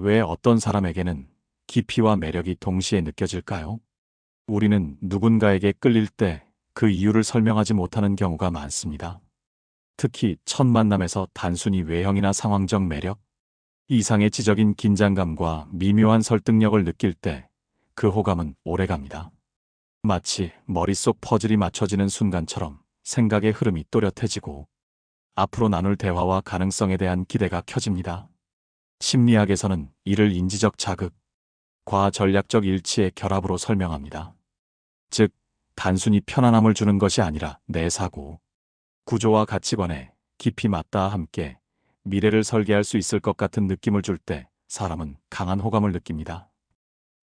왜 어떤 사람에게는 깊이와 매력이 동시에 느껴질까요? 우리는 누군가에게 끌릴 때 그 이유를 설명하지 못하는 경우가 많습니다. 특히 첫 만남에서 단순히 외형이나 상황적 매력, 이상의 지적인 긴장감과 미묘한 설득력을 느낄 때 그 호감은 오래갑니다. 마치 머릿속 퍼즐이 맞춰지는 순간처럼 생각의 흐름이 또렷해지고 앞으로 나눌 대화와 가능성에 대한 기대가 켜집니다. 심리학에서는 이를 인지적 자극, 과전략적 일치의 결합으로 설명합니다. 즉, 단순히 편안함을 주는 것이 아니라 내 사고, 구조와 가치관에 깊이 맞닿아 함께 미래를 설계할 수 있을 것 같은 느낌을 줄 때 사람은 강한 호감을 느낍니다.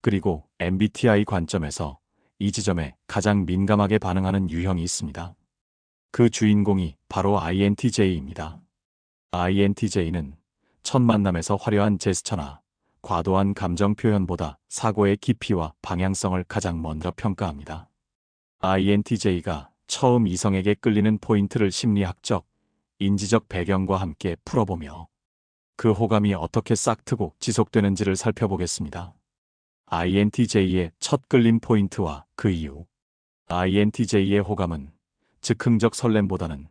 그리고 MBTI 관점에서 이 지점에 가장 민감하게 반응하는 유형이 있습니다. 그 주인공이 바로 INTJ입니다. INTJ는 첫 만남에서 화려한 제스처나 과도한 감정 표현보다 사고의 깊이와 방향성을 가장 먼저 평가합니다. INTJ가 처음 이성에게 끌리는 포인트를 심리학적, 인지적 배경과 함께 풀어보며 그 호감이 어떻게 싹트고 지속되는지를 살펴보겠습니다. INTJ의 첫 끌림 포인트와 그 이유. INTJ의 호감은 즉흥적 설렘보다는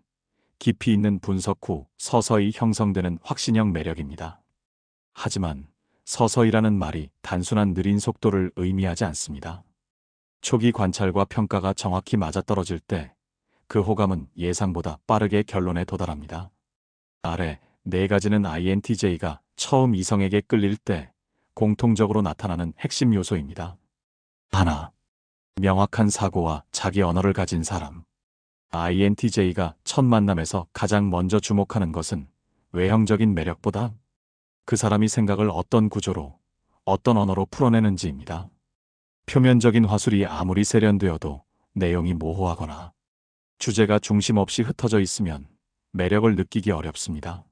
깊이 있는 분석 후 서서히 형성되는 확신형 매력입니다. 하지만 서서히라는 말이 단순한 느린 속도를 의미하지 않습니다. 초기 관찰과 평가가 정확히 맞아떨어질 때 그 호감은 예상보다 빠르게 결론에 도달합니다. 아래 네 가지는 INTJ가 처음 이성에게 끌릴 때 공통적으로 나타나는 핵심 요소입니다. 하나, 명확한 사고와 자기 언어를 가진 사람. INTJ가 첫 만남에서 가장 먼저 주목하는 것은 외형적인 매력보다 그 사람이 생각을 어떤 구조로, 어떤 언어로 풀어내는지입니다. 표면적인 화술이 아무리 세련되어도 내용이 모호하거나 주제가 중심 없이 흩어져 있으면 매력을 느끼기 어렵습니다.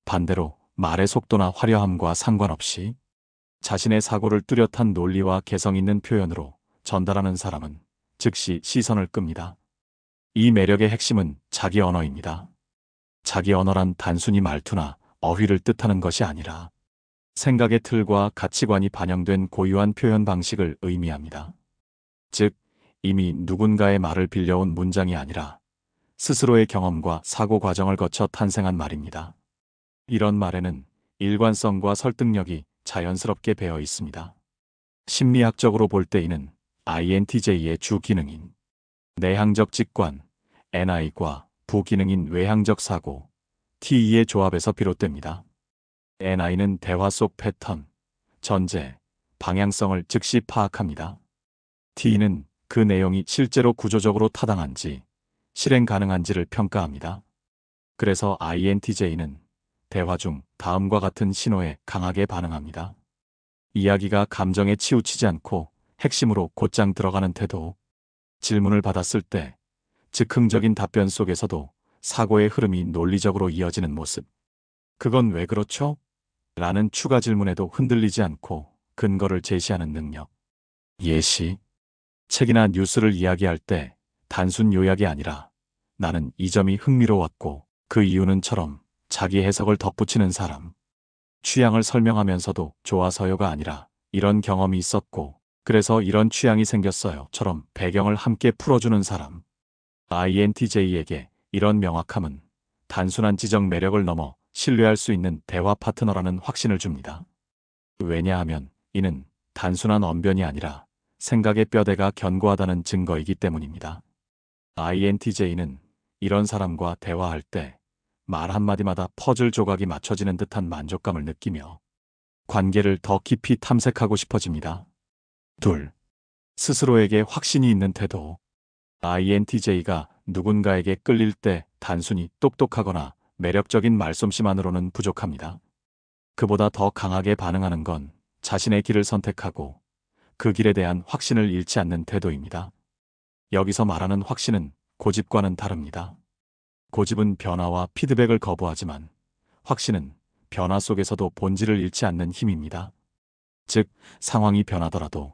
반대로 말의 속도나 화려함과 상관없이 자신의 사고를 뚜렷한 논리와 개성 있는 표현으로 전달하는 사람은 즉시 시선을 끕니다. 이 매력의 핵심은 자기 언어입니다. 자기 언어란 단순히 말투나 어휘를 뜻하는 것이 아니라 생각의 틀과 가치관이 반영된 고유한 표현 방식을 의미합니다. 즉, 이미 누군가의 말을 빌려온 문장이 아니라 스스로의 경험과 사고 과정을 거쳐 탄생한 말입니다. 이런 말에는 일관성과 설득력이 자연스럽게 배어 있습니다. 심리학적으로 볼 때 이는 INTJ의 주 기능인 내향적 직관, NI과 부기능인 외향적 사고, TE의 조합에서 비롯됩니다. NI는 대화 속 패턴, 전제, 방향성을 즉시 파악합니다. T는 그 내용이 실제로 구조적으로 타당한지, 실행 가능한지를 평가합니다. 그래서 INTJ는 대화 중 다음과 같은 신호에 강하게 반응합니다. 이야기가 감정에 치우치지 않고 핵심으로 곧장 들어가는 태도, 질문을 받았을 때 즉흥적인 답변 속에서도 사고의 흐름이 논리적으로 이어지는 모습. 그건 왜 그렇죠? 라는 추가 질문에도 흔들리지 않고 근거를 제시하는 능력. 예시. 책이나 뉴스를 이야기할 때 단순 요약이 아니라 나는 이 점이 흥미로웠고 그 이유는처럼 자기 해석을 덧붙이는 사람. 취향을 설명하면서도 좋아서요가 아니라 이런 경험이 있었고 그래서 이런 취향이 생겼어요처럼 배경을 함께 풀어주는 사람. INTJ에게 이런 명확함은 단순한 지적 매력을 넘어 신뢰할 수 있는 대화 파트너라는 확신을 줍니다. 왜냐하면 이는 단순한 언변이 아니라 생각의 뼈대가 견고하다는 증거이기 때문입니다. INTJ는 이런 사람과 대화할 때 말 한마디마다 퍼즐 조각이 맞춰지는 듯한 만족감을 느끼며 관계를 더 깊이 탐색하고 싶어집니다. 둘, 스스로에게 확신이 있는 태도. INTJ가 누군가에게 끌릴 때 단순히 똑똑하거나 매력적인 말솜씨만으로는 부족합니다. 그보다 더 강하게 반응하는 건 자신의 길을 선택하고 그 길에 대한 확신을 잃지 않는 태도입니다. 여기서 말하는 확신은 고집과는 다릅니다. 고집은 변화와 피드백을 거부하지만 확신은 변화 속에서도 본질을 잃지 않는 힘입니다. 즉, 상황이 변하더라도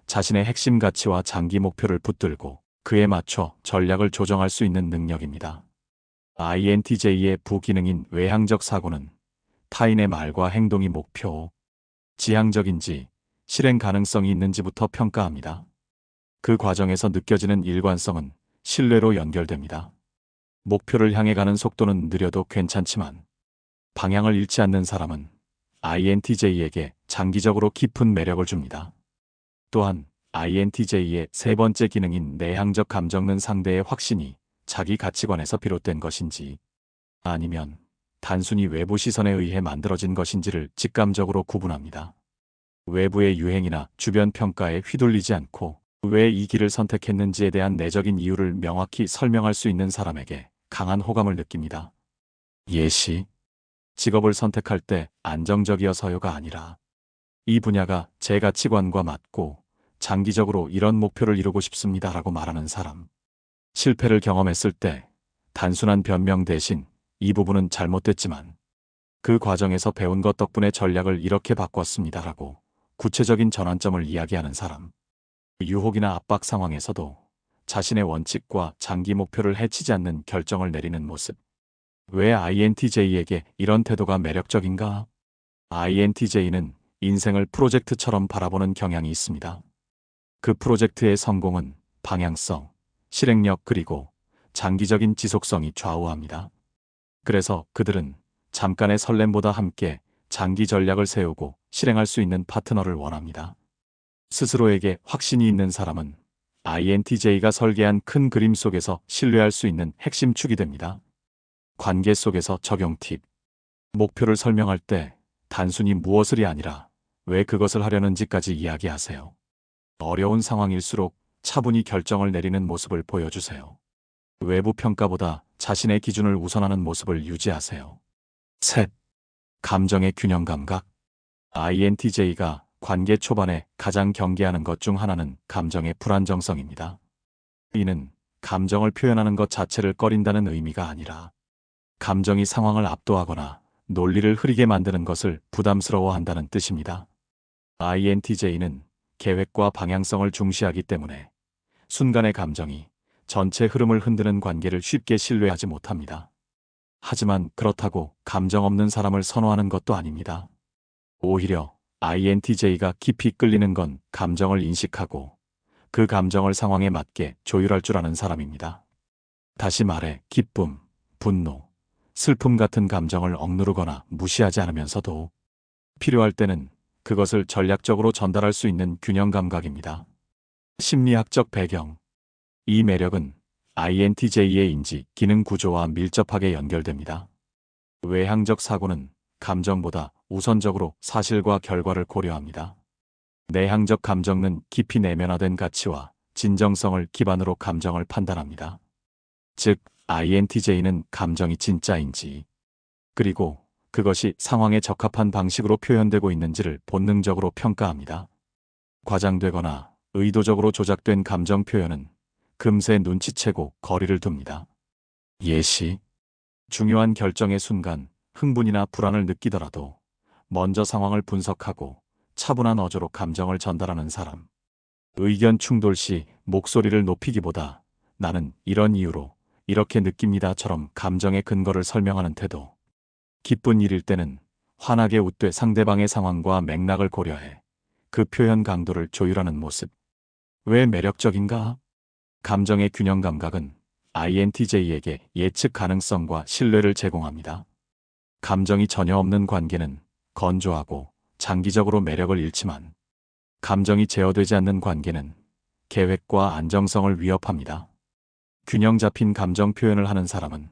자신의 핵심 가치와 장기 목표를 붙들고 그에 맞춰 전략을 조정할 수 있는 능력입니다. INTJ의 부기능인 외향적 사고는 타인의 말과 행동이 목표, 지향적인지 실행 가능성이 있는지부터 평가합니다. 그 과정에서 느껴지는 일관성은 신뢰로 연결됩니다. 목표를 향해 가는 속도는 느려도 괜찮지만 방향을 잃지 않는 사람은 INTJ에게 장기적으로 깊은 매력을 줍니다. 또한 INTJ의 세 번째 기능인 내향적 감정은 상대의 확신이 자기 가치관에서 비롯된 것인지 아니면 단순히 외부 시선에 의해 만들어진 것인지를 직감적으로 구분합니다. 외부의 유행이나 주변 평가에 휘둘리지 않고 왜 이 길을 선택했는지에 대한 내적인 이유를 명확히 설명할 수 있는 사람에게 강한 호감을 느낍니다. 예시, 직업을 선택할 때 안정적이어서요가 아니라 이 분야가 제 가치관과 맞고 장기적으로 이런 목표를 이루고 싶습니다라고 말하는 사람. 실패를 경험했을 때 단순한 변명 대신 이 부분은 잘못됐지만 그 과정에서 배운 것 덕분에 전략을 이렇게 바꿨습니다라고 구체적인 전환점을 이야기하는 사람. 유혹이나 압박 상황에서도 자신의 원칙과 장기 목표를 해치지 않는 결정을 내리는 모습. 왜 INTJ에게 이런 태도가 매력적인가? INTJ는 인생을 프로젝트처럼 바라보는 경향이 있습니다. 그 프로젝트의 성공은 방향성, 실행력 그리고 장기적인 지속성이 좌우합니다. 그래서 그들은 잠깐의 설렘보다 함께 장기 전략을 세우고 실행할 수 있는 파트너를 원합니다. 스스로에게 확신이 있는 사람은 INTJ가 설계한 큰 그림 속에서 신뢰할 수 있는 핵심 축이 됩니다. 관계 속에서 적용 팁. 목표를 설명할 때 단순히 무엇을이 아니라 왜 그것을 하려는지까지 이야기하세요. 어려운 상황일수록 차분히 결정을 내리는 모습을 보여주세요. 외부 평가보다 자신의 기준을 우선하는 모습을 유지하세요. 셋. 감정의 균형 감각. INTJ가 관계 초반에 가장 경계하는 것 중 하나는 감정의 불안정성입니다. 이는 감정을 표현하는 것 자체를 꺼린다는 의미가 아니라 감정이 상황을 압도하거나 논리를 흐리게 만드는 것을 부담스러워한다는 뜻입니다. INTJ는 계획과 방향성을 중시하기 때문에 순간의 감정이 전체 흐름을 흔드는 관계를 쉽게 신뢰하지 못합니다. 하지만 그렇다고 감정 없는 사람을 선호하는 것도 아닙니다. 오히려 INTJ가 깊이 끌리는 건 감정을 인식하고 그 감정을 상황에 맞게 조율할 줄 아는 사람입니다. 다시 말해 기쁨, 분노, 슬픔 같은 감정을 억누르거나 무시하지 않으면서도 필요할 때는 그것을 전략적으로 전달할 수 있는 균형 감각입니다. 심리학적 배경. 이 매력은 INTJ의 인지, 기능 구조와 밀접하게 연결됩니다. 외향적 사고는 감정보다 우선적으로 사실과 결과를 고려합니다. 내향적 감정은 깊이 내면화된 가치와 진정성을 기반으로 감정을 판단합니다. 즉, INTJ는 감정이 진짜인지, 그리고 그것이 상황에 적합한 방식으로 표현되고 있는지를 본능적으로 평가합니다. 과장되거나 의도적으로 조작된 감정 표현은 금세 눈치채고 거리를 둡니다. 예시, 중요한 결정의 순간 흥분이나 불안을 느끼더라도 먼저 상황을 분석하고 차분한 어조로 감정을 전달하는 사람. 의견 충돌 시 목소리를 높이기보다 나는 이런 이유로 이렇게 느낍니다처럼 감정의 근거를 설명하는 태도. 기쁜 일일 때는 환하게 웃되 상대방의 상황과 맥락을 고려해 그 표현 강도를 조율하는 모습. 왜 매력적인가? 감정의 균형 감각은 INTJ에게 예측 가능성과 신뢰를 제공합니다. 감정이 전혀 없는 관계는 건조하고 장기적으로 매력을 잃지만 감정이 제어되지 않는 관계는 계획과 안정성을 위협합니다. 균형 잡힌 감정 표현을 하는 사람은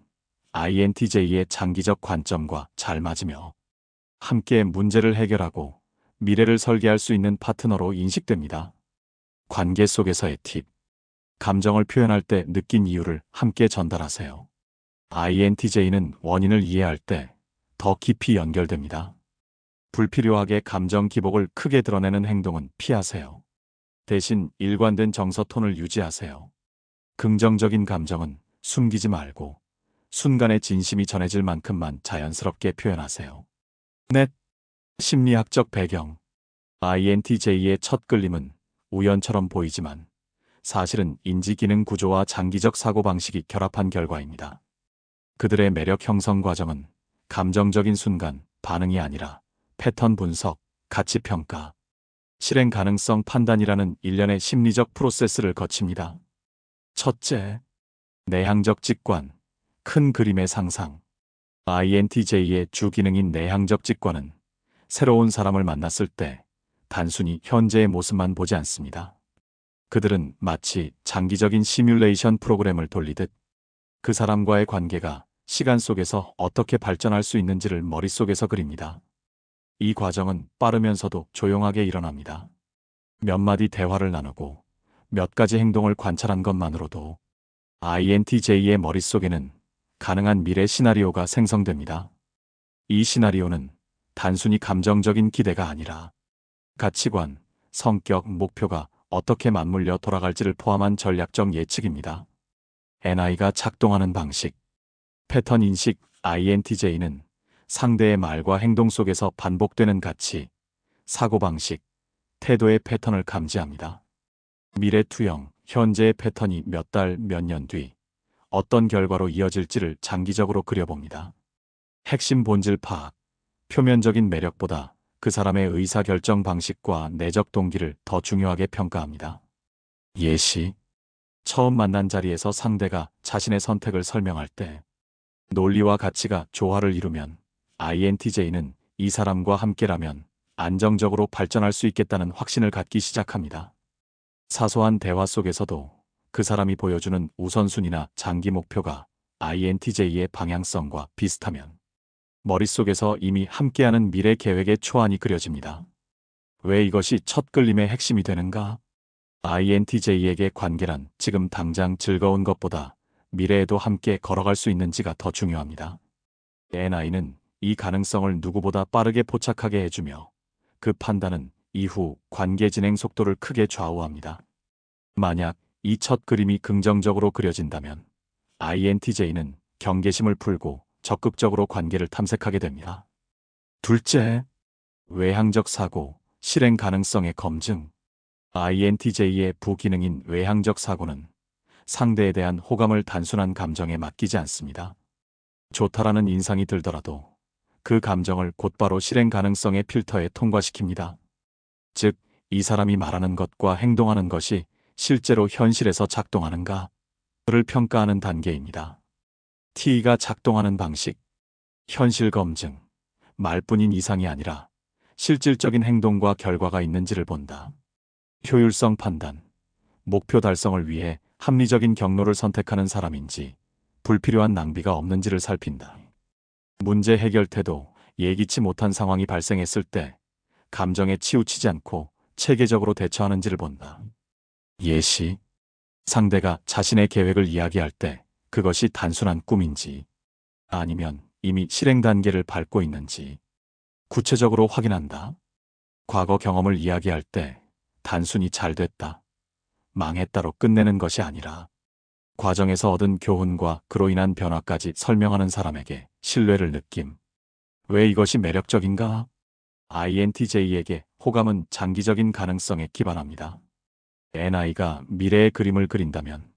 INTJ의 장기적 관점과 잘 맞으며 함께 문제를 해결하고 미래를 설계할 수 있는 파트너로 인식됩니다. 관계 속에서의 팁. 감정을 표현할 때 느낀 이유를 함께 전달하세요. INTJ는 원인을 이해할 때 더 깊이 연결됩니다. 불필요하게 감정 기복을 크게 드러내는 행동은 피하세요. 대신 일관된 정서 톤을 유지하세요. 긍정적인 감정은 숨기지 말고 순간의 진심이 전해질 만큼만 자연스럽게 표현하세요. 넷. 심리학적 배경. INTJ의 첫 끌림은 우연처럼 보이지만 사실은 인지기능 구조와 장기적 사고방식이 결합한 결과입니다. 그들의 매력 형성 과정은 감정적인 순간 반응이 아니라 패턴 분석, 가치 평가, 실행 가능성 판단이라는 일련의 심리적 프로세스를 거칩니다. 첫째, 내향적 직관, 큰 그림의 상상. INTJ의 주 기능인 내향적 직관은 새로운 사람을 만났을 때 단순히 현재의 모습만 보지 않습니다. 그들은 마치 장기적인 시뮬레이션 프로그램을 돌리듯 그 사람과의 관계가 시간 속에서 어떻게 발전할 수 있는지를 머릿속에서 그립니다. 이 과정은 빠르면서도 조용하게 일어납니다. 몇 마디 대화를 나누고 몇 가지 행동을 관찰한 것만으로도 INTJ의 머릿속에는 가능한 미래 시나리오가 생성됩니다. 이 시나리오는 단순히 감정적인 기대가 아니라 가치관, 성격, 목표가 어떻게 맞물려 돌아갈지를 포함한 전략적 예측입니다. NI가 작동하는 방식, 패턴 인식. INTJ는 상대의 말과 행동 속에서 반복되는 가치, 사고방식, 태도의 패턴을 감지합니다. 미래 투영, 현재의 패턴이 몇 달, 몇 년 뒤 어떤 결과로 이어질지를 장기적으로 그려봅니다. 핵심 본질 파악, 표면적인 매력보다 그 사람의 의사결정 방식과 내적 동기를 더 중요하게 평가합니다. 예시, 처음 만난 자리에서 상대가 자신의 선택을 설명할 때 논리와 가치가 조화를 이루면 INTJ는 이 사람과 함께라면 안정적으로 발전할 수 있겠다는 확신을 갖기 시작합니다. 사소한 대화 속에서도 그 사람이 보여주는 우선순위나 장기 목표가 INTJ의 방향성과 비슷하면 머릿속에서 이미 함께하는 미래 계획의 초안이 그려집니다. 왜 이것이 첫 끌림의 핵심이 되는가? INTJ에게 관계란 지금 당장 즐거운 것보다 미래에도 함께 걸어갈 수 있는지가 더 중요합니다. NI는 이 가능성을 누구보다 빠르게 포착하게 해주며 그 판단은 이후 관계 진행 속도를 크게 좌우합니다. 만약 이 첫 그림이 긍정적으로 그려진다면 INTJ는 경계심을 풀고 적극적으로 관계를 탐색하게 됩니다. 둘째, 외향적 사고, 실행 가능성의 검증. INTJ의 부기능인 외향적 사고는 상대에 대한 호감을 단순한 감정에 맡기지 않습니다. 좋다라는 인상이 들더라도 그 감정을 곧바로 실행 가능성의 필터에 통과시킵니다. 즉, 이 사람이 말하는 것과 행동하는 것이 실제로 현실에서 작동하는가를 평가하는 단계입니다. T가 작동하는 방식, 현실 검증, 말뿐인 이상이 아니라 실질적인 행동과 결과가 있는지를 본다. 효율성 판단, 목표 달성을 위해 합리적인 경로를 선택하는 사람인지 불필요한 낭비가 없는지를 살핀다. 문제 해결 태도, 예기치 못한 상황이 발생했을 때 감정에 치우치지 않고 체계적으로 대처하는지를 본다. 예시, 상대가 자신의 계획을 이야기할 때 그것이 단순한 꿈인지 아니면 이미 실행 단계를 밟고 있는지 구체적으로 확인한다. 과거 경험을 이야기할 때 단순히 잘 됐다, 망했다로 끝내는 것이 아니라 과정에서 얻은 교훈과 그로 인한 변화까지 설명하는 사람에게 신뢰를 느낌. 왜 이것이 매력적인가? INTJ에게 호감은 장기적인 가능성에 기반합니다. NI가 미래의 그림을 그린다면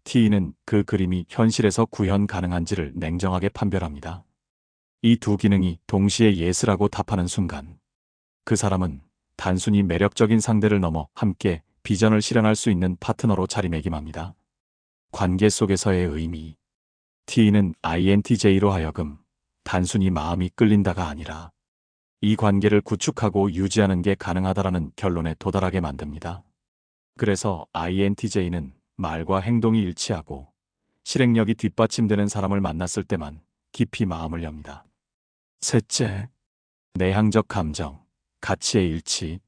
T는 그 그림이 현실에서 구현 가능한지를 냉정하게 판별합니다. 이 두 기능이 동시에 예스라고 답하는 순간 그 사람은 단순히 매력적인 상대를 넘어 함께 비전을 실현할 수 있는 파트너로 자리매김합니다. 관계 속에서의 의미. T는 INTJ로 하여금 단순히 마음이 끌린다가 아니라 이 관계를 구축하고 유지하는 게 가능하다라는 결론에 도달하게 만듭니다. 그래서 INTJ는 말과 행동이 일치하고 실행력이 뒷받침되는 사람을 만났을 때만 깊이 마음을 엽니다. 셋째, 내향적 감정, 가치의 일치.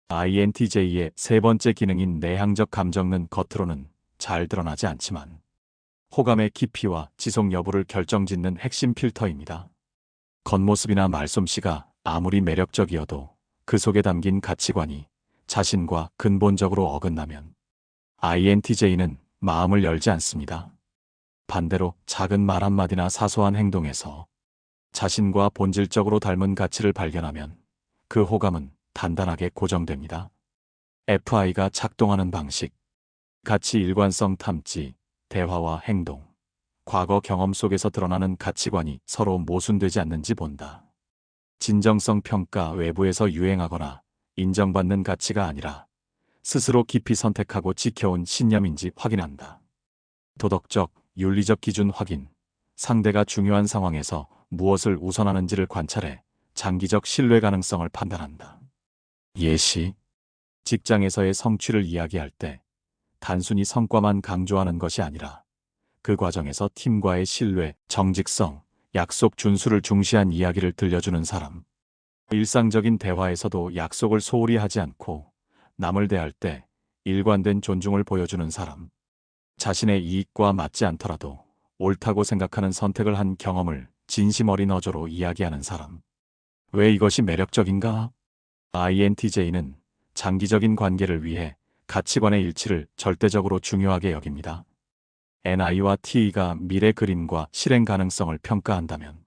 INTJ의 세 번째 기능인 내향적 감정은 겉으로는 잘 드러나지 않지만 호감의 깊이와 지속 여부를 결정짓는 핵심 필터입니다. 겉모습이나 말솜씨가 아무리 매력적이어도 그 속에 담긴 가치관이 자신과 근본적으로 어긋나면 INTJ는 마음을 열지 않습니다. 반대로 작은 말 한마디나 사소한 행동에서 자신과 본질적으로 닮은 가치를 발견하면 그 호감은 단단하게 고정됩니다. FI가 작동하는 방식, 가치 일관성 탐지, 대화와 행동, 과거 경험 속에서 드러나는 가치관이 서로 모순되지 않는지 본다. 진정성 평가 외부에서 유행하거나 인정받는 가치가 아니라 스스로 깊이 선택하고 지켜온 신념인지 확인한다. 도덕적, 윤리적 기준 확인. 상대가 중요한 상황에서 무엇을 우선하는지를 관찰해 장기적 신뢰 가능성을 판단한다. 예시. 직장에서의 성취를 이야기할 때 단순히 성과만 강조하는 것이 아니라 그 과정에서 팀과의 신뢰, 정직성, 약속 준수를 중시한 이야기를 들려주는 사람. 일상적인 대화에서도 약속을 소홀히 하지 않고 남을 대할 때 일관된 존중을 보여주는 사람. 자신의 이익과 맞지 않더라도 옳다고 생각하는 선택을 한 경험을 진심 어린 어조로 이야기하는 사람. 왜 이것이 매력적인가? INTJ는 장기적인 관계를 위해 가치관의 일치를 절대적으로 중요하게 여깁니다. NI와 T가 미래 그림과 실행 가능성을 평가한다면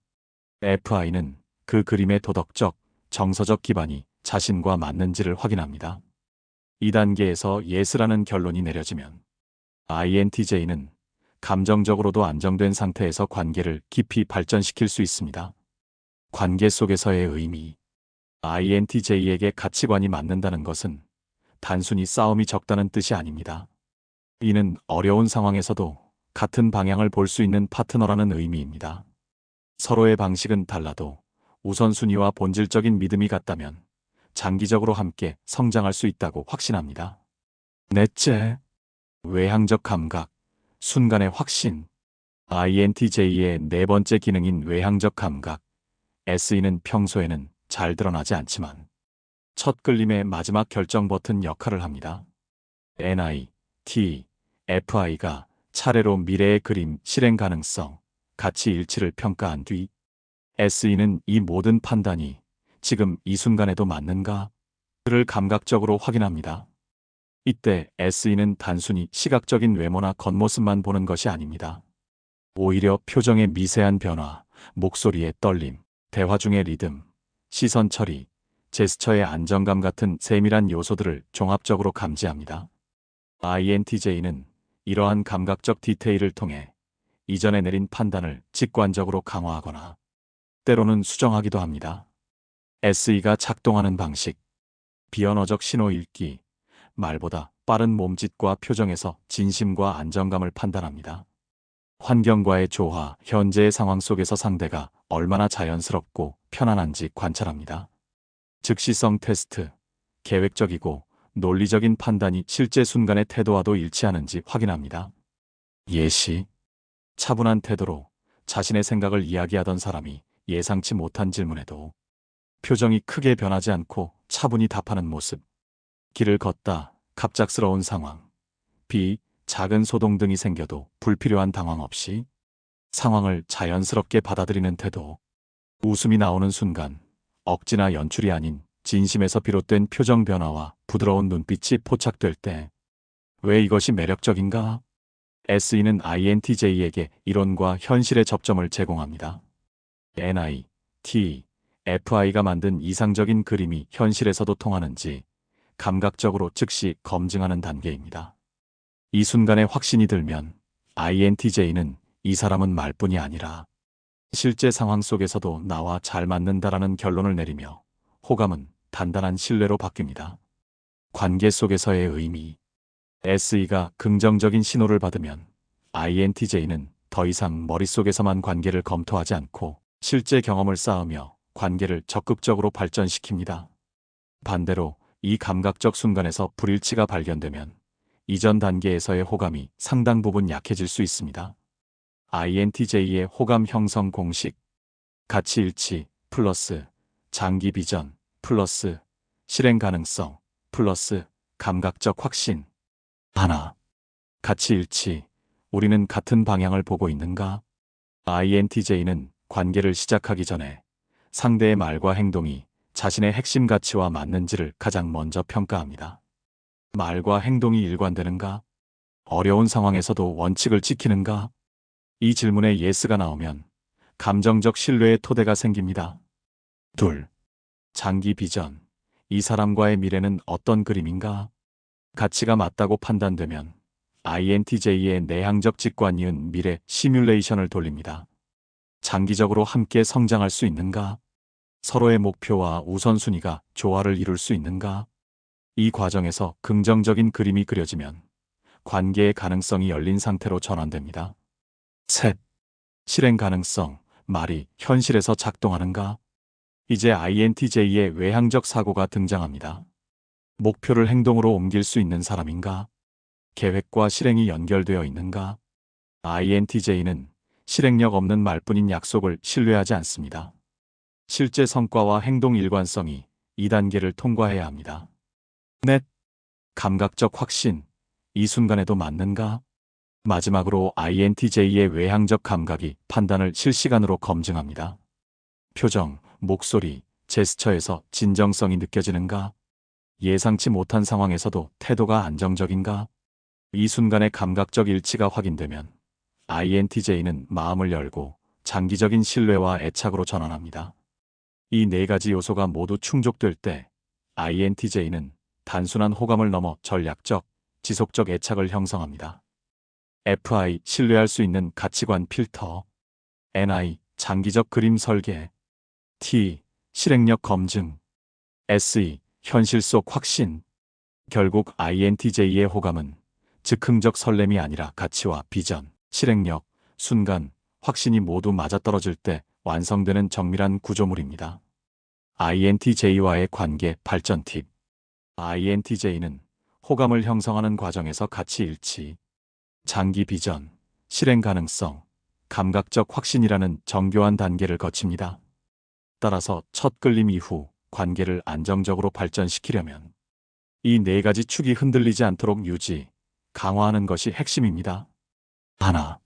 FI는 그 그림의 도덕적, 정서적 기반이 자신과 맞는지를 확인합니다. 이 단계에서 예스라는 결론이 내려지면 INTJ는 감정적으로도 안정된 상태에서 관계를 깊이 발전시킬 수 있습니다. 관계 속에서의 의미. INTJ에게 가치관이 맞는다는 것은 단순히 싸움이 적다는 뜻이 아닙니다. 이는 어려운 상황에서도 같은 방향을 볼 수 있는 파트너라는 의미입니다. 서로의 방식은 달라도 우선순위와 본질적인 믿음이 같다면 장기적으로 함께 성장할 수 있다고 확신합니다. 넷째, 외향적 감각, 순간의 확신. INTJ의 네 번째 기능인 외향적 감각. SE는 평소에는 잘 드러나지 않지만 첫 끌림의 마지막 결정 버튼 역할을 합니다. NI, T, FI가 차례로 미래의 그림, 실행 가능성, 가치 일치를 평가한 뒤 SE는 이 모든 판단이 지금 이 순간에도 맞는가? 를 감각적으로 확인합니다. 이때 SE는 단순히 시각적인 외모나 겉모습만 보는 것이 아닙니다. 오히려 표정의 미세한 변화, 목소리의 떨림, 대화 중의 리듬, 시선 처리, 제스처의 안정감 같은 세밀한 요소들을 종합적으로 감지합니다. INTJ는 이러한 감각적 디테일을 통해 이전에 내린 판단을 직관적으로 강화하거나 때로는 수정하기도 합니다. SE가 작동하는 방식. 비언어적 신호 읽기. 말보다 빠른 몸짓과 표정에서 진심과 안정감을 판단합니다. 환경과의 조화, 현재의 상황 속에서 상대가 얼마나 자연스럽고 편안한지 관찰합니다. 즉시성 테스트. 계획적이고 논리적인 판단이 실제 순간의 태도와도 일치하는지 확인합니다. 예시. 차분한 태도로 자신의 생각을 이야기하던 사람이 예상치 못한 질문에도 표정이 크게 변하지 않고 차분히 답하는 모습. 길을 걷다 갑작스러운 상황. 작은 소동 등이 생겨도 불필요한 당황 없이 상황을 자연스럽게 받아들이는 태도. 웃음이 나오는 순간 억지나 연출이 아닌 진심에서 비롯된 표정 변화와 부드러운 눈빛이 포착될 때 왜 이것이 매력적인가? SE는 INTJ에게 이론과 현실의 접점을 제공합니다. NI, T, FI가 만든 이상적인 그림이 현실에서도 통하는지 감각적으로 즉시 검증하는 단계입니다. 이 순간에 확신이 들면 INTJ는 이 사람은 말뿐이 아니라 실제 상황 속에서도 나와 잘 맞는다라는 결론을 내리며 호감은 단단한 신뢰로 바뀝니다. 관계 속에서의 의미. SE가 긍정적인 신호를 받으면 INTJ는 더 이상 머릿속에서만 관계를 검토하지 않고 실제 경험을 쌓으며 관계를 적극적으로 발전시킵니다. 반대로 이 감각적 순간에서 불일치가 발견되면 이전 단계에서의 호감이 상당 부분 약해질 수 있습니다. INTJ의 호감 형성 공식. 가치 일치 플러스 장기 비전 플러스 실행 가능성 플러스 감각적 확신. 하나. 가치 일치. 우리는 같은 방향을 보고 있는가? INTJ는 관계를 시작하기 전에 상대의 말과 행동이 자신의 핵심 가치와 맞는지를 가장 먼저 평가합니다. 말과 행동이 일관되는가? 어려운 상황에서도 원칙을 지키는가? 이 질문에 예스가 나오면 감정적 신뢰의 토대가 생깁니다. 둘. 장기 비전. 이 사람과의 미래는 어떤 그림인가? 가치가 맞다고 판단되면 INTJ의 내향적 직관이 은 미래 시뮬레이션을 돌립니다. 장기적으로 함께 성장할 수 있는가? 서로의 목표와 우선순위가 조화를 이룰 수 있는가? 이 과정에서 긍정적인 그림이 그려지면 관계의 가능성이 열린 상태로 전환됩니다. 셋. 실행 가능성, 말이 현실에서 작동하는가? 이제 INTJ의 외향적 사고가 등장합니다. 목표를 행동으로 옮길 수 있는 사람인가? 계획과 실행이 연결되어 있는가? INTJ는 실행력 없는 말뿐인 약속을 신뢰하지 않습니다. 실제 성과와 행동 일관성이 2단계를 통과해야 합니다. 넷. 감각적 확신, 이 순간에도 맞는가? 마지막으로 INTJ의 외향적 감각이 판단을 실시간으로 검증합니다. 표정, 목소리, 제스처에서 진정성이 느껴지는가? 예상치 못한 상황에서도 태도가 안정적인가? 이 순간의 감각적 일치가 확인되면 INTJ는 마음을 열고 장기적인 신뢰와 애착으로 전환합니다. 이 네 가지 요소가 모두 충족될 때 INTJ는 단순한 호감을 넘어 전략적, 지속적 애착을 형성합니다. FI, 신뢰할 수 있는 가치관 필터, NI, 장기적 그림 설계, T, 실행력 검증, SE, 현실 속 확신. 결국 INTJ의 호감은 즉흥적 설렘이 아니라 가치와 비전, 실행력, 순간, 확신이 모두 맞아떨어질 때 완성되는 정밀한 구조물입니다. INTJ와의 관계 발전 팁. INTJ는 호감을 형성하는 과정에서 가치 일치, 장기 비전, 실행 가능성, 감각적 확신이라는 정교한 단계를 거칩니다. 따라서 첫 끌림 이후 관계를 안정적으로 발전시키려면 이 네 가지 축이 흔들리지 않도록 유지, 강화하는 것이 핵심입니다. 하나.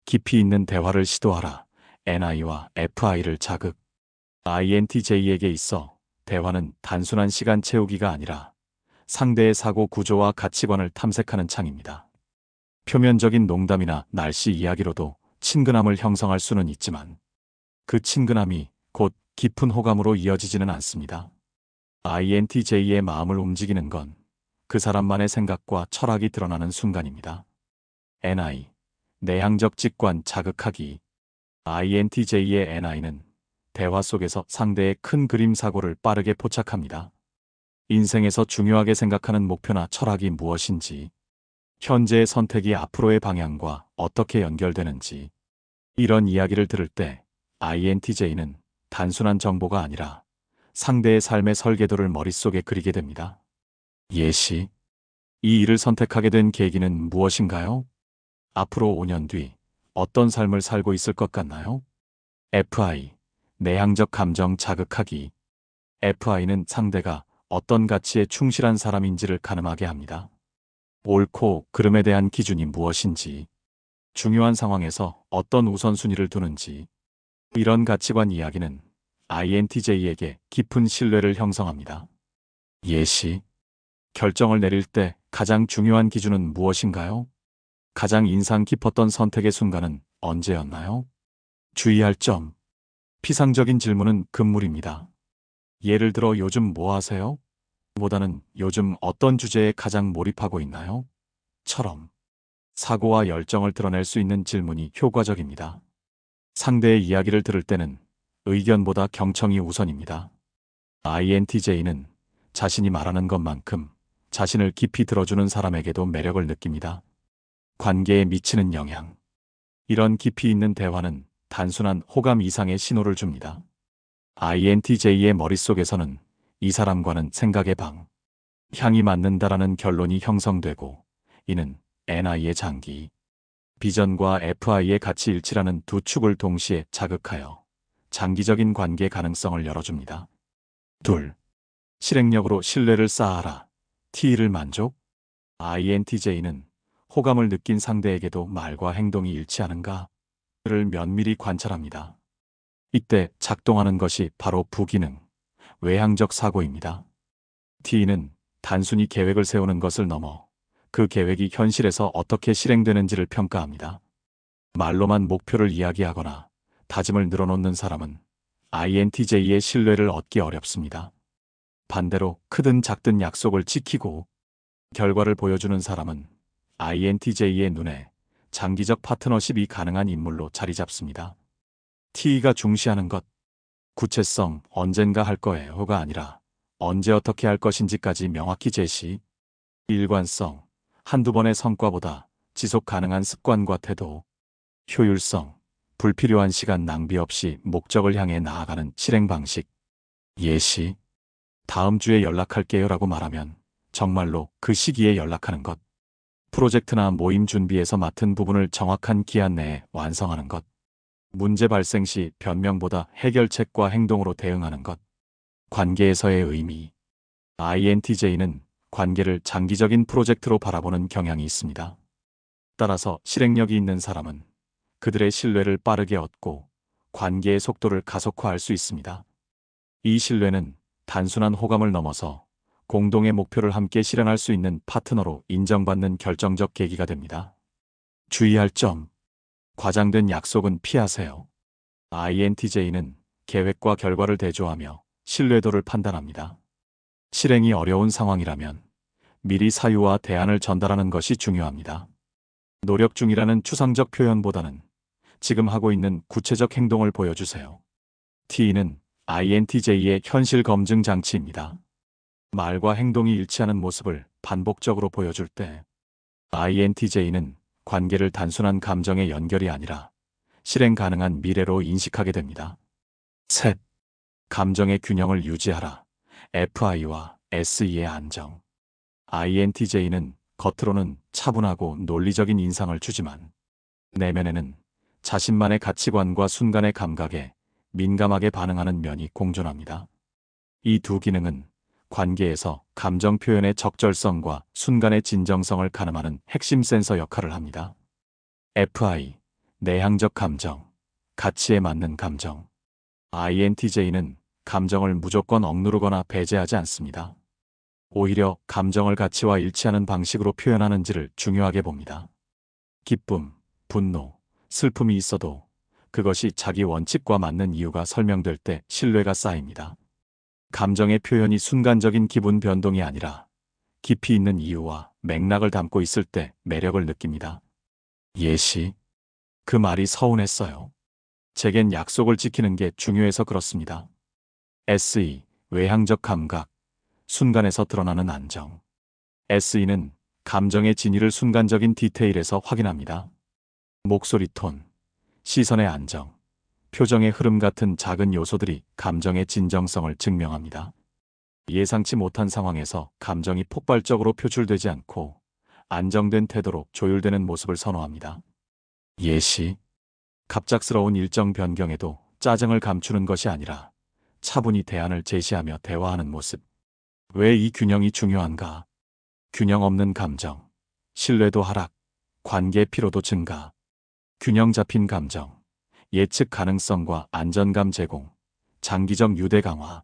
깊이 있는 대화를 시도하라. NI와 FI를 자극. INTJ에게 있어 대화는 단순한 시간 채우기가 아니라 상대의 사고 구조와 가치관을 탐색하는 창입니다. 표면적인 농담이나 날씨 이야기로도 친근함을 형성할 수는 있지만 그 친근함이 곧 깊은 호감으로 이어지지는 않습니다. INTJ의 마음을 움직이는 건 그 사람만의 생각과 철학이 드러나는 순간입니다. NI, 내향적 직관 자극하기. INTJ의 NI는 대화 속에서 상대의 큰 그림 사고를 빠르게 포착합니다. 인생에서 중요하게 생각하는 목표나 철학이 무엇인지, 현재의 선택이 앞으로의 방향과 어떻게 연결되는지, 이런 이야기를 들을 때 INTJ는 단순한 정보가 아니라 상대의 삶의 설계도를 머릿속에 그리게 됩니다. 예시. 이 일을 선택하게 된 계기는 무엇인가요? 앞으로 5년 뒤 어떤 삶을 살고 있을 것 같나요? FI, 내향적 감정 자극하기. FI는 상대가 어떤 가치에 충실한 사람인지를 가늠하게 합니다. 옳고 그름에 대한 기준이 무엇인지, 중요한 상황에서 어떤 우선순위를 두는지, 이런 가치관 이야기는 INTJ에게 깊은 신뢰를 형성합니다. 예시. 결정을 내릴 때 가장 중요한 기준은 무엇인가요? 가장 인상 깊었던 선택의 순간은 언제였나요? 주의할 점. 피상적인 질문은 금물입니다. 예를 들어 요즘 뭐 하세요? 보다는 요즘 어떤 주제에 가장 몰입하고 있나요? 처럼 사고와 열정을 드러낼 수 있는 질문이 효과적입니다. 상대의 이야기를 들을 때는 의견보다 경청이 우선입니다. INTJ는 자신이 말하는 것만큼 자신을 깊이 들어주는 사람에게도 매력을 느낍니다. 관계에 미치는 영향. 이런 깊이 있는 대화는 단순한 호감 이상의 신호를 줍니다. INTJ의 머릿속에서는 이 사람과는 생각의 향이 맞는다라는 결론이 형성되고, 이는 NI의 장기, 비전과 FI의 가치 일치라는 두 축을 동시에 자극하여 장기적인 관계 가능성을 열어줍니다. 둘. 실행력으로 신뢰를 쌓아라. T를 만족. INTJ는 호감을 느낀 상대에게도 말과 행동이 일치하는가를 면밀히 관찰합니다. 이때 작동하는 것이 바로 부기능, 외향적 사고입니다. T는 단순히 계획을 세우는 것을 넘어 그 계획이 현실에서 어떻게 실행되는지를 평가합니다. 말로만 목표를 이야기하거나 다짐을 늘어놓는 사람은 INTJ의 신뢰를 얻기 어렵습니다. 반대로 크든 작든 약속을 지키고 결과를 보여주는 사람은 INTJ의 눈에 장기적 파트너십이 가능한 인물로 자리 잡습니다. T가 중시하는 것. 구체성, 언젠가 할 거예요가 아니라 언제 어떻게 할 것인지까지 명확히 제시. 일관성, 한두 번의 성과보다 지속 가능한 습관과 태도. 효율성, 불필요한 시간 낭비 없이 목적을 향해 나아가는 실행 방식. 예시, 다음 주에 연락할게요라고 말하면 정말로 그 시기에 연락하는 것. 프로젝트나 모임 준비에서 맡은 부분을 정확한 기한 내에 완성하는 것. 문제 발생 시 변명보다 해결책과 행동으로 대응하는 것. 관계에서의 의미. INTJ는 관계를 장기적인 프로젝트로 바라보는 경향이 있습니다. 따라서 실행력이 있는 사람은 그들의 신뢰를 빠르게 얻고 관계의 속도를 가속화할 수 있습니다. 이 신뢰는 단순한 호감을 넘어서 공동의 목표를 함께 실현할 수 있는 파트너로 인정받는 결정적 계기가 됩니다. 주의할 점. 과장된 약속은 피하세요. INTJ는 계획과 결과를 대조하며 신뢰도를 판단합니다. 실행이 어려운 상황이라면 미리 사유와 대안을 전달하는 것이 중요합니다. 노력 중이라는 추상적 표현보다는 지금 하고 있는 구체적 행동을 보여주세요. T는 INTJ의 현실 검증 장치입니다. 말과 행동이 일치하는 모습을 반복적으로 보여줄 때 INTJ는 관계를 단순한 감정의 연결이 아니라 실행 가능한 미래로 인식하게 됩니다. 셋, 감정의 균형을 유지하라. FI와 SE의 안정. INTJ는 겉으로는 차분하고 논리적인 인상을 주지만 내면에는 자신만의 가치관과 순간의 감각에 민감하게 반응하는 면이 공존합니다. 이 두 기능은 관계에서 감정 표현의 적절성과 순간의 진정성을 가늠하는 핵심 센서 역할을 합니다. FI, 내향적 감정, 가치에 맞는 감정. INTJ는 감정을 무조건 억누르거나 배제하지 않습니다. 오히려 감정을 가치와 일치하는 방식으로 표현하는지를 중요하게 봅니다. 기쁨, 분노, 슬픔이 있어도 그것이 자기 원칙과 맞는 이유가 설명될 때 신뢰가 쌓입니다. 감정의 표현이 순간적인 기분 변동이 아니라 깊이 있는 이유와 맥락을 담고 있을 때 매력을 느낍니다. 예시, 그 말이 서운했어요. 제겐 약속을 지키는 게 중요해서 그렇습니다. SE, 외향적 감각, 순간에서 드러나는 안정. SE는 감정의 진위를 순간적인 디테일에서 확인합니다. 목소리 톤, 시선의 안정, 표정의 흐름 같은 작은 요소들이 감정의 진정성을 증명합니다. 예상치 못한 상황에서 감정이 폭발적으로 표출되지 않고 안정된 태도로 조율되는 모습을 선호합니다. 예시, 갑작스러운 일정 변경에도 짜증을 감추는 것이 아니라 차분히 대안을 제시하며 대화하는 모습. 왜 이 균형이 중요한가? 균형 없는 감정, 신뢰도 하락, 관계 피로도 증가. 균형 잡힌 감정, 예측 가능성과 안전감 제공, 장기적 유대 강화.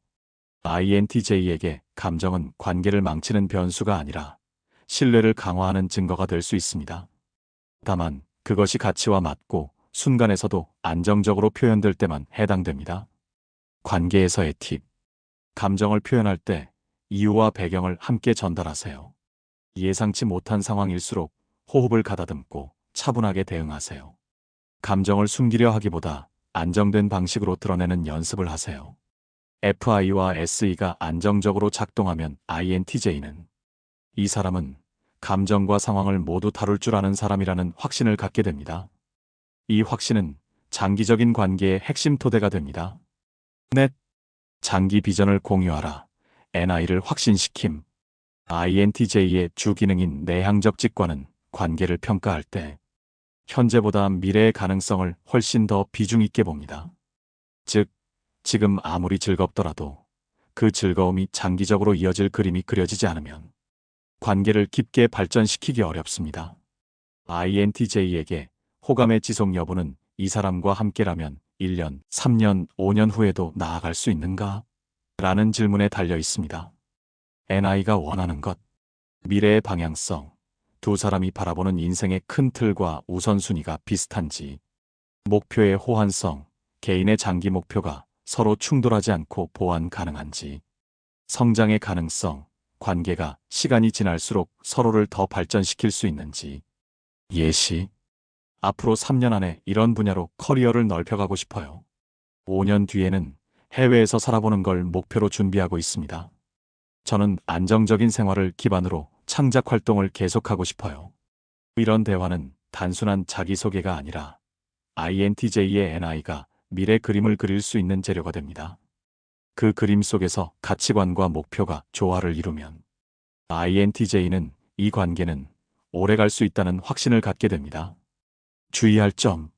INTJ에게 감정은 관계를 망치는 변수가 아니라 신뢰를 강화하는 증거가 될 수 있습니다. 다만 그것이 가치와 맞고 순간에서도 안정적으로 표현될 때만 해당됩니다. 관계에서의 팁. 감정을 표현할 때 이유와 배경을 함께 전달하세요. 예상치 못한 상황일수록 호흡을 가다듬고 차분하게 대응하세요. 감정을 숨기려 하기보다 안정된 방식으로 드러내는 연습을 하세요. FI와 SE가 안정적으로 작동하면 INTJ는 이 사람은 감정과 상황을 모두 다룰 줄 아는 사람이라는 확신을 갖게 됩니다. 이 확신은 장기적인 관계의 핵심 토대가 됩니다. 넷, 장기 비전을 공유하라. NI를 확신시킴. INTJ의 주 기능인 내향적 직관은 관계를 평가할 때 현재보다 미래의 가능성을 훨씬 더 비중 있게 봅니다. 즉, 지금 아무리 즐겁더라도 그 즐거움이 장기적으로 이어질 그림이 그려지지 않으면 관계를 깊게 발전시키기 어렵습니다. INTJ에게 호감의 지속 여부는 이 사람과 함께라면 1년, 3년, 5년 후에도 나아갈 수 있는가? 라는 질문에 달려 있습니다. NI가 원하는 것, 미래의 방향성, 두 사람이 바라보는 인생의 큰 틀과 우선순위가 비슷한지, 목표의 호환성, 개인의 장기 목표가 서로 충돌하지 않고 보완 가능한지, 성장의 가능성, 관계가 시간이 지날수록 서로를 더 발전시킬 수 있는지. 예시, 앞으로 3년 안에 이런 분야로 커리어를 넓혀가고 싶어요. 5년 뒤에는 해외에서 살아보는 걸 목표로 준비하고 있습니다. 저는 안정적인 생활을 기반으로 창작 활동을 계속하고 싶어요. 이런 대화는 단순한 자기소개가 아니라 INTJ의 NI가 미래 그림을 그릴 수 있는 재료가 됩니다. 그 그림 속에서 가치관과 목표가 조화를 이루면 INTJ는 이 관계는 오래 갈 수 있다는 확신을 갖게 됩니다. 주의할 점.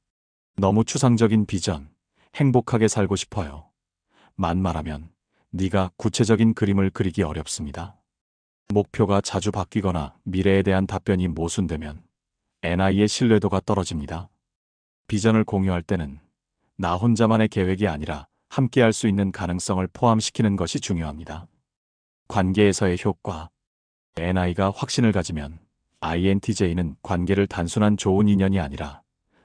너무 추상적인 비전, 행복하게 살고 싶어요. 만 말하면 네가 구체적인 그림을 그리기 어렵습니다. 목표가 자주 바뀌거나 미래에 대한 답변이 모순되면 NI의 신뢰도가 떨어집니다. 비전을 공유할 때는 나 혼자만의 계획이 아니라 함께할 수 있는 가능성을 포함시키는 것이 중요합니다. 관계에서의 효과. NI가 확신을 가지면 INTJ는 관계를 단순한 좋은 인연이 아니라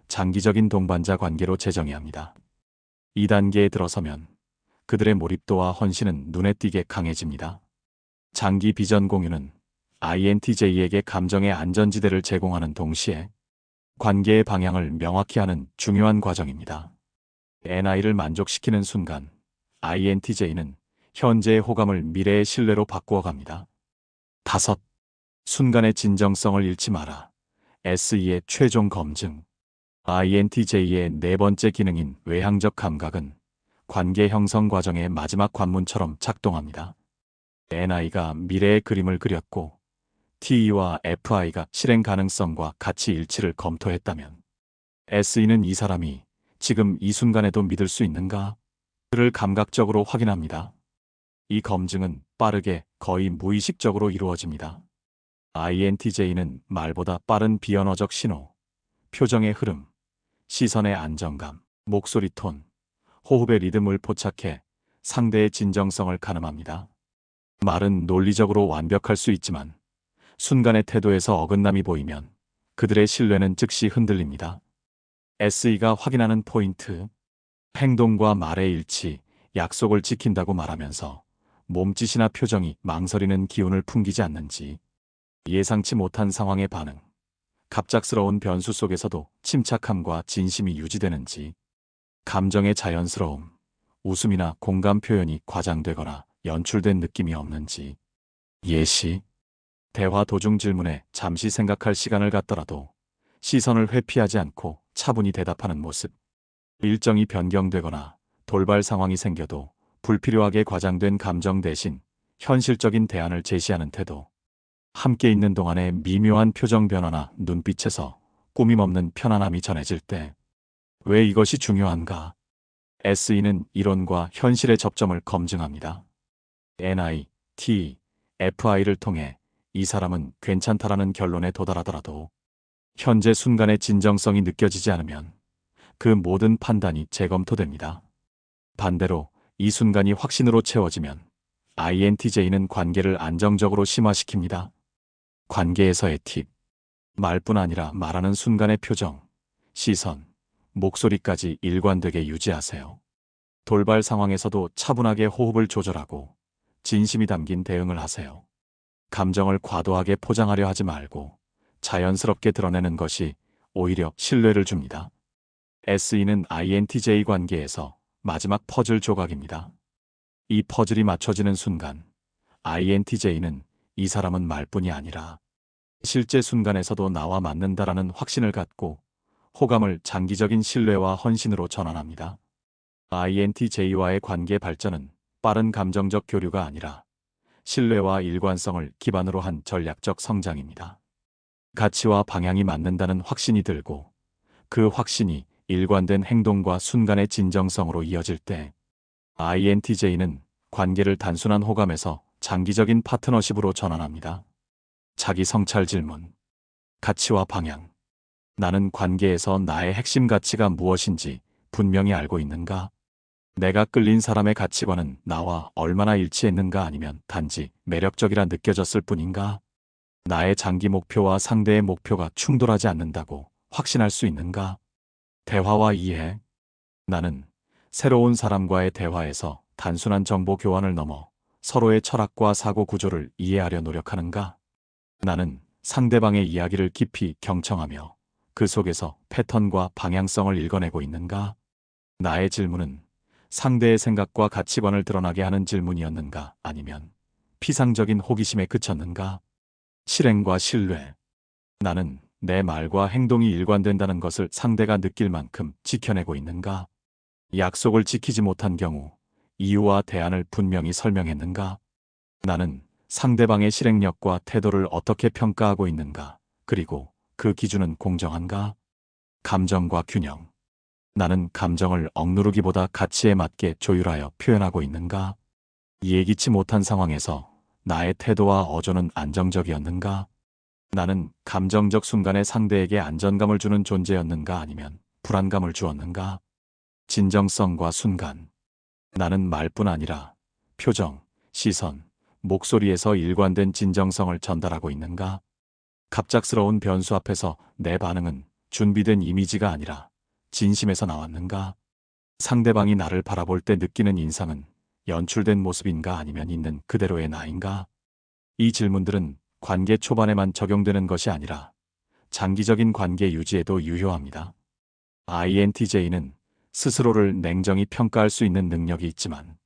장기적인 동반자 관계로 재정해야 합니다. 이 단계에 들어서면 그들의 몰입도와 헌신은 눈에 띄게 강해집니다. 장기 비전 공유는 INTJ에게 감정의 안전지대를 제공하는 동시에 관계의 방향을 명확히 하는 중요한 과정입니다. NI를 만족시키는 순간 INTJ는 현재의 호감을 미래의 신뢰로 바꾸어 갑니다. 5. 순간의 진정성을 잃지 마라. SE의 최종 검증. INTJ의 네 번째 기능인 외향적 감각은 관계 형성 과정의 마지막 관문처럼 작동합니다. NI가 미래의 그림을 그렸고 T와 FI가 실행 가능성과 가치 일치를 검토했다면 SE는 이 사람이 지금 이 순간에도 믿을 수 있는가? 를 감각적으로 확인합니다. 이 검증은 빠르게 거의 무의식적으로 이루어집니다. INTJ는 말보다 빠른 비언어적 신호, 표정의 흐름, 시선의 안정감, 목소리 톤, 호흡의 리듬을 포착해 상대의 진정성을 가늠합니다. 말은 논리적으로 완벽할 수 있지만 순간의 태도에서 어긋남이 보이면 그들의 신뢰는 즉시 흔들립니다. SE가 확인하는 포인트. 행동과 말의 일치, 약속을 지킨다고 말하면서 몸짓이나 표정이 망설이는 기운을 풍기지 않는지, 예상치 못한 상황의 반응, 갑작스러운 변수 속에서도 침착함과 진심이 유지되는지, 감정의 자연스러움, 웃음이나 공감 표현이 과장되거나 연출된 느낌이 없는지. 예시. 대화 도중 질문에 잠시 생각할 시간을 갖더라도 시선을 회피하지 않고 차분히 대답하는 모습. 일정이 변경되거나 돌발 상황이 생겨도 불필요하게 과장된 감정 대신 현실적인 대안을 제시하는 태도. 함께 있는 동안의 미묘한 표정 변화나 눈빛에서 꾸밈없는 편안함이 전해질 때 왜 이것이 중요한가? SE는 이론과 현실의 접점을 검증합니다. NI, T, FI를 통해 이 사람은 괜찮다라는 결론에 도달하더라도 현재 순간의 진정성이 느껴지지 않으면 그 모든 판단이 재검토됩니다. 반대로 이 순간이 확신으로 채워지면 INTJ는 관계를 안정적으로 심화시킵니다. 관계에서의 팁. 말뿐 아니라 말하는 순간의 표정, 시선, 목소리까지 일관되게 유지하세요. 돌발 상황에서도 차분하게 호흡을 조절하고 진심이 담긴 대응을 하세요. 감정을 과도하게 포장하려 하지 말고 자연스럽게 드러내는 것이 오히려 신뢰를 줍니다. SE는 INTJ 관계에서 마지막 퍼즐 조각입니다. 이 퍼즐이 맞춰지는 순간 INTJ는 이 사람은 말뿐이 아니라 실제 순간에서도 나와 맞는다라는 확신을 갖고 호감을 장기적인 신뢰와 헌신으로 전환합니다. INTJ와의 관계 발전은 빠른 감정적 교류가 아니라 신뢰와 일관성을 기반으로 한 전략적 성장입니다. 가치와 방향이 맞는다는 확신이 들고 그 확신이 일관된 행동과 순간의 진정성으로 이어질 때 INTJ는 관계를 단순한 호감에서 장기적인 파트너십으로 전환합니다. 자기 성찰 질문. 가치와 방향. 나는 관계에서 나의 핵심 가치가 무엇인지 분명히 알고 있는가? 내가 끌린 사람의 가치관은 나와 얼마나 일치했는가 아니면 단지 매력적이라 느껴졌을 뿐인가? 나의 장기 목표와 상대의 목표가 충돌하지 않는다고 확신할 수 있는가? 대화와 이해. 나는 새로운 사람과의 대화에서 단순한 정보 교환을 넘어 서로의 철학과 사고 구조를 이해하려 노력하는가? 나는 상대방의 이야기를 깊이 경청하며 그 속에서 패턴과 방향성을 읽어내고 있는가? 나의 질문은 상대의 생각과 가치관을 드러나게 하는 질문이었는가, 아니면 피상적인 호기심에 그쳤는가? 실행과 신뢰. 나는 내 말과 행동이 일관된다는 것을 상대가 느낄 만큼 지켜내고 있는가? 약속을 지키지 못한 경우 이유와 대안을 분명히 설명했는가? 나는 상대방의 실행력과 태도를 어떻게 평가하고 있는가? 그리고 그 기준은 공정한가? 감정과 균형. 나는 감정을 억누르기보다 가치에 맞게 조율하여 표현하고 있는가? 예기치 못한 상황에서 나의 태도와 어조는 안정적이었는가? 나는 감정적 순간에 상대에게 안정감을 주는 존재였는가, 아니면 불안감을 주었는가? 진정성과 순간. 나는 말뿐 아니라 표정, 시선, 목소리에서 일관된 진정성을 전달하고 있는가? 갑작스러운 변수 앞에서 내 반응은 준비된 이미지가 아니라 진심에서 나왔는가? 상대방이 나를 바라볼 때 느끼는 인상은 연출된 모습인가, 아니면 있는 그대로의 나인가? 이 질문들은 관계 초반에만 적용되는 것이 아니라 장기적인 관계 유지에도 유효합니다. INTJ는 스스로를 냉정히 평가할 수 있는 능력이 있지만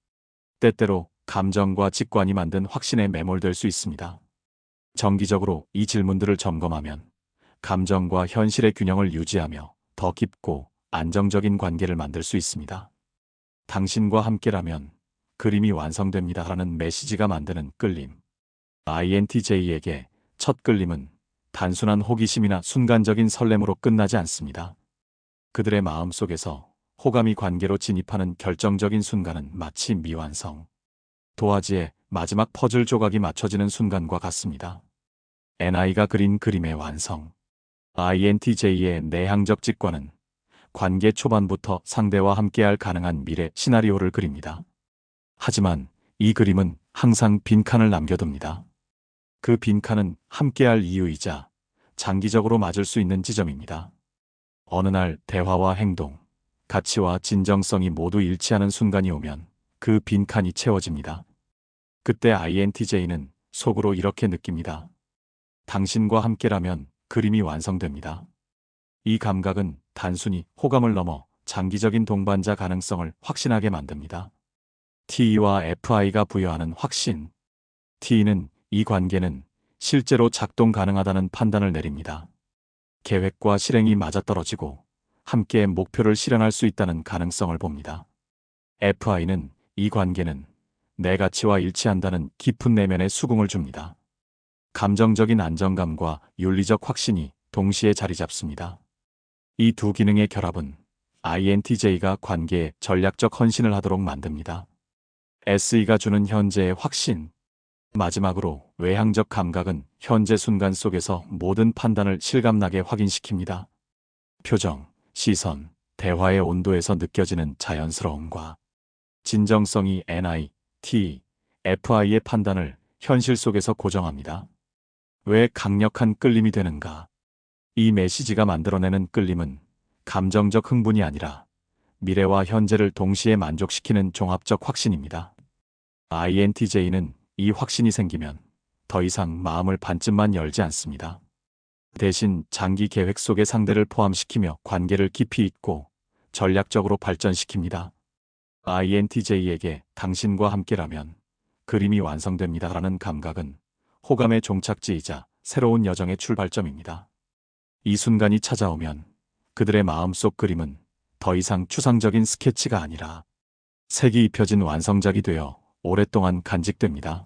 때때로 감정과 직관이 만든 확신에 매몰될 수 있습니다. 정기적으로 이 질문들을 점검하면 감정과 현실의 균형을 유지하며 더 깊고 안정적인 관계를 만들 수 있습니다. 당신과 함께라면 그림이 완성됩니다 라는 메시지가 만드는 끌림. INTJ에게 첫 끌림은 단순한 호기심이나 순간적인 설렘으로 끝나지 않습니다. 그들의 마음속에서 호감이 관계로 진입하는 결정적인 순간은 마치 미완성 도화지에 마지막 퍼즐 조각이 맞춰지는 순간과 같습니다. NI가 그린 그림의 완성. INTJ의 내향적 직관은 관계 초반부터 상대와 함께할 가능한 미래 시나리오를 그립니다. 하지만 이 그림은 항상 빈칸을 남겨둡니다. 그 빈칸은 함께할 이유이자 장기적으로 맞을 수 있는 지점입니다. 어느 날 대화와 행동, 가치와 진정성이 모두 일치하는 순간이 오면 그 빈칸이 채워집니다. 그때 INTJ는 속으로 이렇게 느낍니다. 당신과 함께라면 그림이 완성됩니다. 이 감각은 단순히 호감을 넘어 장기적인 동반자 가능성을 확신하게 만듭니다. T와 FI가 부여하는 확신. T는 이 관계는 실제로 작동 가능하다는 판단을 내립니다. 계획과 실행이 맞아떨어지고 함께 목표를 실현할 수 있다는 가능성을 봅니다. FI는 이 관계는 내 가치와 일치한다는 깊은 내면의 수긍을 줍니다. 감정적인 안정감과 윤리적 확신이 동시에 자리 잡습니다. 이 두 기능의 결합은 INTJ가 관계에 전략적 헌신을 하도록 만듭니다. SE가 주는 현재의 확신. 마지막으로 외향적 감각은 현재 순간 속에서 모든 판단을 실감나게 확인시킵니다. 표정, 시선, 대화의 온도에서 느껴지는 자연스러움과 진정성이 NI, T, FI의 판단을 현실 속에서 고정합니다. 왜 강력한 끌림이 되는가? 이 메시지가 만들어내는 끌림은 감정적 흥분이 아니라 미래와 현재를 동시에 만족시키는 종합적 확신입니다. INTJ는 이 확신이 생기면 더 이상 마음을 반쯤만 열지 않습니다. 대신 장기 계획 속에 상대를 포함시키며 관계를 깊이 있고 전략적으로 발전시킵니다. INTJ에게 당신과 함께라면 그림이 완성됩니다 라는 감각은 호감의 종착지이자 새로운 여정의 출발점입니다. 이 순간이 찾아오면 그들의 마음속 그림은 더 이상 추상적인 스케치가 아니라 색이 입혀진 완성작이 되어 오랫동안 간직됩니다.